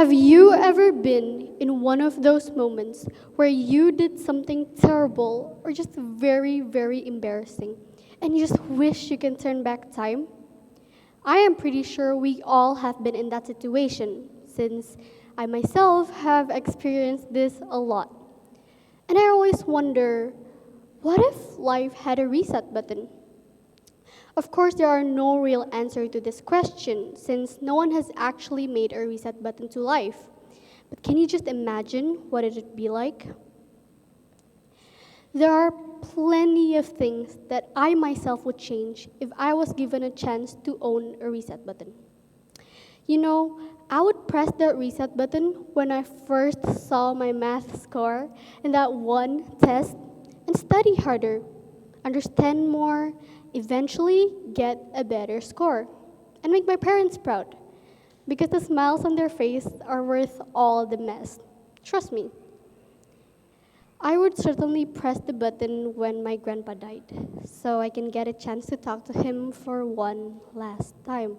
Have you ever been in one of those moments where you did something terrible or just very, very embarrassing and you just wish you can turn back time? I am pretty sure we all have been in that situation since I myself have experienced this a lot. And I always wonder, what if life had a reset button? Of course, there are no real answer to this question since no one has actually made a reset button to life. But can you just imagine what it would be like? There are plenty of things that I myself would change if I was given a chance to own a reset button. You know, I would press that reset button when I first saw my math score in that one test and study harder, understand more, eventually get a better score, and make my parents proud. Because the smiles on their face are worth all the mess. Trust me. I would certainly press the button when my grandpa died, so I can get a chance to talk to him for one last time.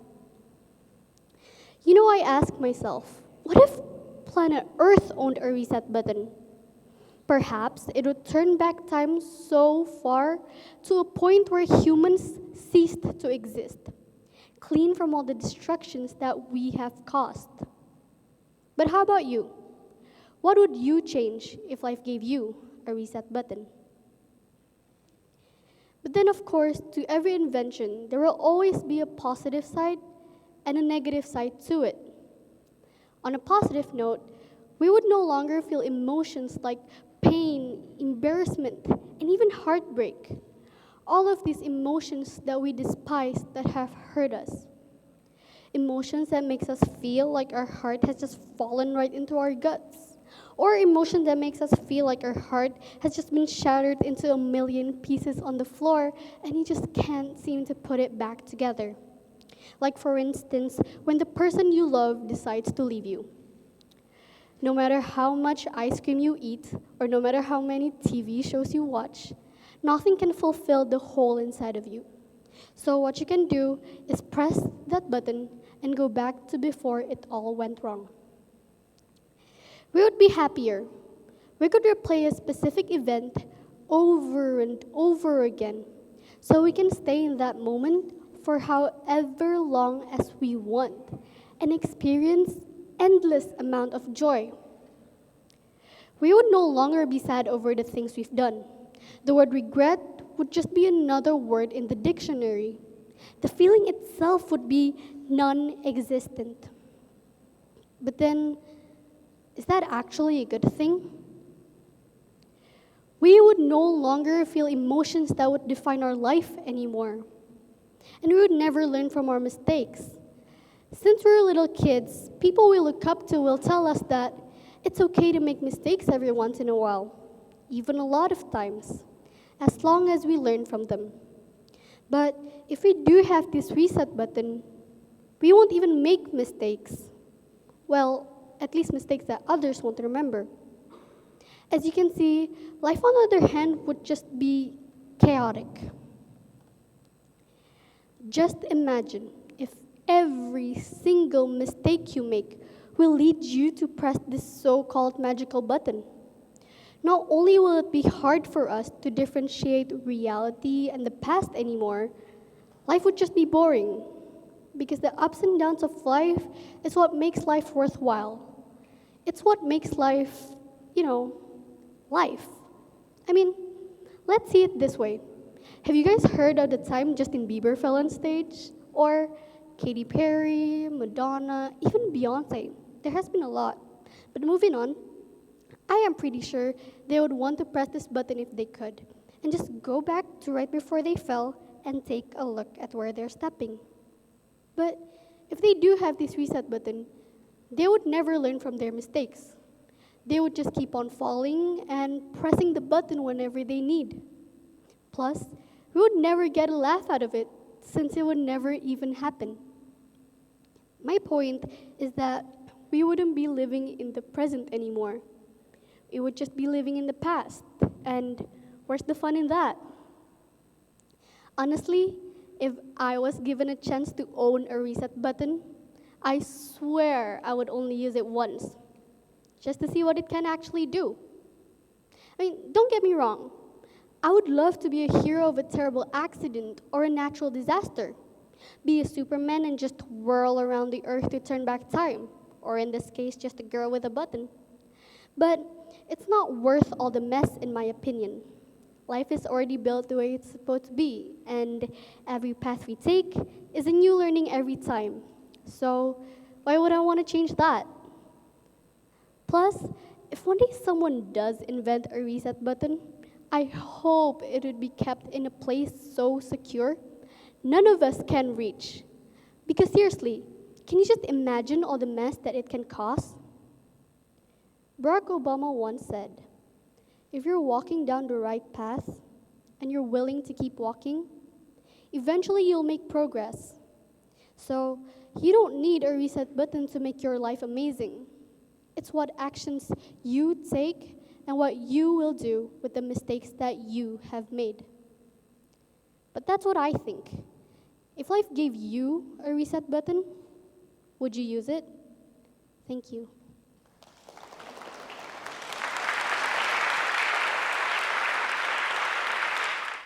You know, I ask myself, what if planet Earth owned a reset button? Perhaps it would turn back time so far to a point where humans ceased to exist, clean from all the destructions that we have caused. But how about you? What would you change if life gave you a reset button? But then, of course, to every invention, there will always be a positive side and a negative side to it. On a positive note, we would no longer feel emotions like pain, embarrassment, and even heartbreak. All of these emotions that we despise that have hurt us. Emotions that makes us feel like our heart has just fallen right into our guts. Or emotion that makes us feel like our heart has just been shattered into a million pieces on the floor and you just can't seem to put it back together. Like for instance, when the person you love decides to leave you. No matter how much ice cream you eat, or no matter how many TV shows you watch, nothing can fulfill the hole inside of you. So what you can do is press that button and go back to before it all went wrong. We would be happier. We could replay a specific event over and over again, so we can stay in that moment for however long as we want and experience endless amount of joy. We would no longer be sad over the things we've done. The word regret would just be another word in the dictionary. The feeling itself would be non-existent. But then, is that actually a good thing? We would no longer feel emotions that would define our life anymore. And we would never learn from our mistakes. Since we're little kids, people we look up to will tell us that it's okay to make mistakes every once in a while, even a lot of times, as long as we learn from them. But if we do have this reset button, we won't even make mistakes. Well, at least mistakes that others won't remember. As you can see, life on the other hand would just be chaotic. Just imagine if every single mistake you make will lead you to press this so-called magical button. Not only will it be hard for us to differentiate reality and the past anymore, life would just be boring. Because the ups and downs of life is what makes life worthwhile. It's what makes life, life. I mean, let's see it this way. Have you guys heard of the time Justin Bieber fell on stage? Or Katy Perry, Madonna, even Beyonce? There has been a lot. But moving on, I am pretty sure they would want to press this button if they could, and just go back to right before they fell and take a look at where they're stepping. But if they do have this reset button, they would never learn from their mistakes. They would just keep on falling and pressing the button whenever they need. Plus, we would never get a laugh out of it, since it would never even happen. My point is that we wouldn't be living in the present anymore. We would just be living in the past. And where's the fun in that? Honestly, if I was given a chance to own a reset button, I swear I would only use it once, just to see what it can actually do. I mean, don't get me wrong. I would love to be a hero of a terrible accident or a natural disaster. Be a Superman and just whirl around the earth to turn back time, or in this case, just a girl with a button. But it's not worth all the mess, in my opinion. Life is already built the way it's supposed to be, and every path we take is a new learning every time. So why would I want to change that? Plus, if one day someone does invent a reset button, I hope it would be kept in a place so secure none of us can reach. Because seriously, can you just imagine all the mess that it can cause? Barack Obama once said, if you're walking down the right path and you're willing to keep walking, eventually you'll make progress. So you don't need a reset button to make your life amazing. It's what actions you take and what you will do with the mistakes that you have made. But that's what I think. If life gave you a reset button, would you use it? Thank you.